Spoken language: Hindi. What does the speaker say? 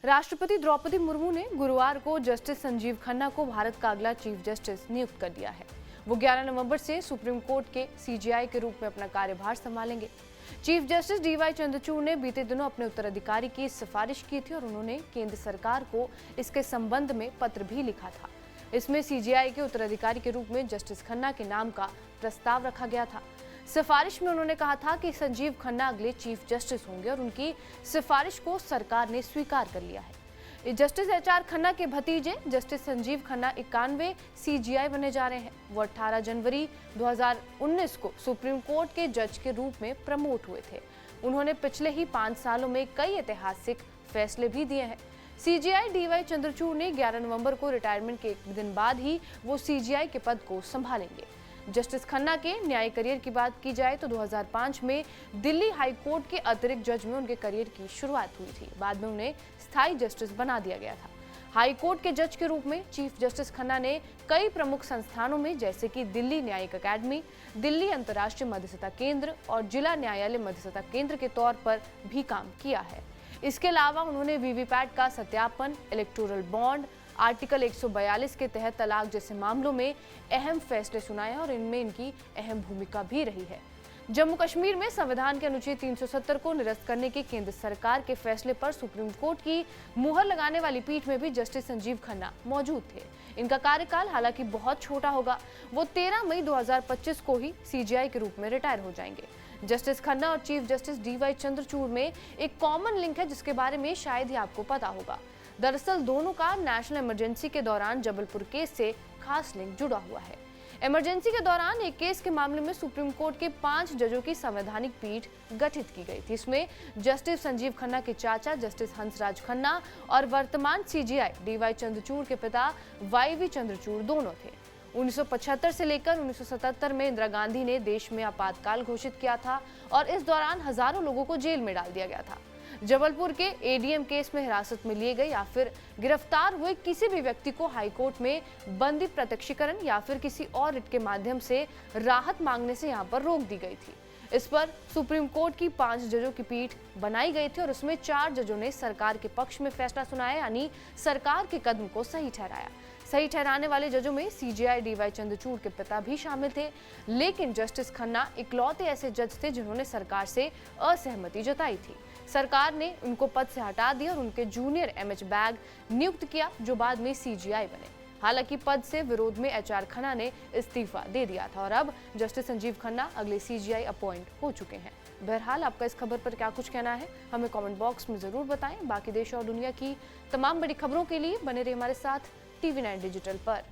राष्ट्रपति द्रौपदी मुर्मू ने गुरुवार को जस्टिस संजीव खन्ना को भारत का अगला चीफ जस्टिस नियुक्त कर दिया है। वो 11 नवंबर से सुप्रीम कोर्ट के सीजेआई के रूप में अपना कार्यभार संभालेंगे। चीफ जस्टिस डीवाई चंद्रचूड़ ने बीते दिनों अपने उत्तराधिकारी की सिफारिश की थी और उन्होंने केंद्र सरकार को इसके संबंध में पत्र भी लिखा था। इसमें सीजेआई के उत्तराधिकारी के रूप में जस्टिस खन्ना के नाम का प्रस्ताव रखा गया था। सिफारिश में उन्होंने कहा था कि संजीव खन्ना अगले चीफ जस्टिस होंगे और उनकी सिफारिश को सरकार ने स्वीकार कर लिया है। जस्टिस एचआर खन्ना के भतीजे जस्टिस संजीव खन्ना 91वें सीजेआई बने जा रहे हैं। वो 18 जनवरी 2019 को सुप्रीम कोर्ट के जज के रूप में प्रमोट हुए थे। उन्होंने पिछले ही 5 सालों में कई ऐतिहासिक फैसले भी दिए हैं। सीजेआई डीवाई चंद्रचूड़ ने 11 नवंबर को रिटायरमेंट के एक दिन बाद ही वो सीजेआई के पद को संभालेंगे। जस्टिस खन्ना के न्यायिक करियर की बात की जाए तो 2005 में दिल्ली हाई कोर्ट के अतिरिक्त जज में उनके करियर की शुरुआत हुई थी। बाद में उन्हें स्थायी जस्टिस बना दिया गया था। हाई कोर्ट के जज के रूप में चीफ जस्टिस खन्ना ने कई प्रमुख संस्थानों में जैसे कि दिल्ली न्यायिक अकादमी, दिल्ली अंतर्राष्ट्रीय मध्यस्थता केंद्र और जिला न्यायालय मध्यस्थता केंद्र के तौर पर भी काम किया है। इसके अलावा उन्होंने वीवीपैट का सत्यापन, इलेक्टोरल बॉन्ड, आर्टिकल 142 के तहत तलाक जैसे मामलों में अहम फैसले सुनाए और इनमें इनकी अहम भूमिका भी रही है। जम्मू कश्मीर में संविधान के अनुच्छेद 370 को निरस्त करने के केंद्र सरकार के फैसले पर सुप्रीम कोर्ट की मुहर लगाने वाली पीठ में भी जस्टिस संजीव खन्ना मौजूद थे। इनका कार्यकाल हालांकि बहुत छोटा होगा। वो 13 मई 2025 को ही सीजेआई के रूप में रिटायर हो जाएंगे। जस्टिस खन्ना और चीफ जस्टिस डीवाई चंद्रचूड़ में एक कॉमन लिंक है जिसके बारे में शायद ही आपको पता होगा। दरअसल दोनों का नेशनल इमरजेंसी के दौरान जबलपुर केस से खास लिंक जुड़ा हुआ है। इमरजेंसी के दौरान एक केस के मामले में सुप्रीम कोर्ट के 5 जजों की संवैधानिक पीठ गठित की गई थी। इसमें जस्टिस संजीव खन्ना के चाचा जस्टिस हंसराज खन्ना और वर्तमान सीजेआई डीवाई चंद्रचूड़ के पिता वाईवी चंद्रचूड़ दोनों थे। 1975 से लेकर 1977 में इंदिरा गांधी ने देश में आपातकाल घोषित किया था और इस दौरान हजारों लोगों को जेल में डाल दिया गया था। जबलपुर के एडीएम केस में हिरासत में लिए गए या फिर गिरफ्तार हुए किसी भी व्यक्ति को हाईकोर्ट में बंदी प्रत्यक्षीकरण या फिर किसी और रिट के माध्यम से राहत मांगने से यहां पर रोक दी गई थी। इस पर सुप्रीम कोर्ट की 5 जजों की पीठ बनाई गई थी और उसमें 4 जजों ने सरकार के पक्ष में फैसला सुनाया, यानी सरकार के कदम को सही ठहराया। सही ठहराने वाले जजों में सीजेआई डीवाई चंद्रचूड़ के पिता भी शामिल थे, लेकिन जस्टिस खन्ना इकलौते ऐसे जज थे जिन्होंने सरकार से असहमति जताई थी। सरकार ने उनको पद से हटा दिया और उनके जूनियर एमएच बैग नियुक्त किया जो बाद में सीजेआई बने। हालांकि पद से विरोध में एचआर खन्ना ने इस्तीफा दे दिया था और अब जस्टिस संजीव खन्ना अगले सीजेआई अपॉइंट हो चुके हैं। बहरहाल आपका इस खबर पर क्या कुछ कहना है हमें कमेंट बॉक्स में जरूर बताएं। बाकी देश और दुनिया की तमाम बड़ी खबरों के लिए बने रहिए हमारे साथ TV9 डिजिटल पर।